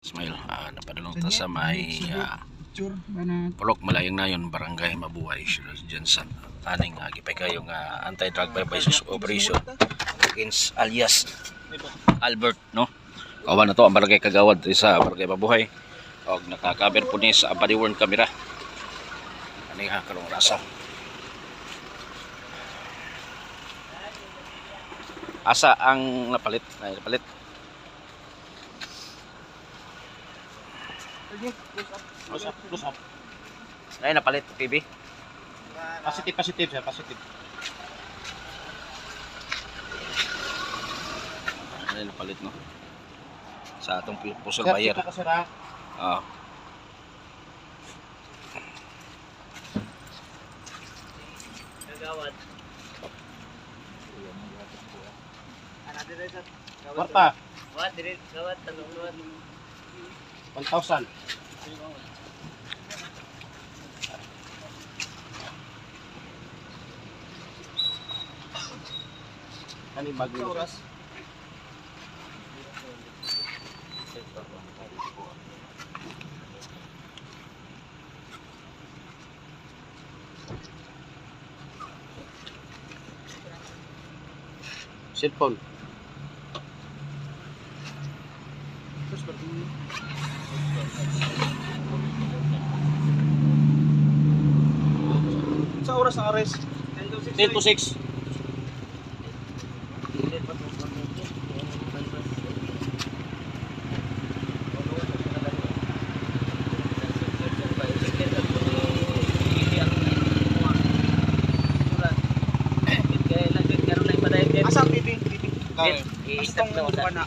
Ismail, napadulong ta sa may Pulok Malayang Nayon, Barangay Mabuhay, Jensen. Aning gipay kayo nga anti-drug vices operation against alias Albert, no? Kawan na to ang barangay Kagawad sa Barangay Mabuhay. Og nakakaber po ni sa body worn camera. Ani ha kalong rasa. Asa ang napalit? Napalit. Close up. Ay napalit PB. Positive sir, positive. Ay napalit no. Sa atong pusol Sir, buyer. kita ka sir ha. Ah. Kagawad. Ana dire sa Kwarta, Gawad dire gawad tanong gawad. 1,000. Kani bagyo. Oras. Cellphone. Sa oras ang arrest? 10 to 6. Asa ang bibing? Kaya. Bastong na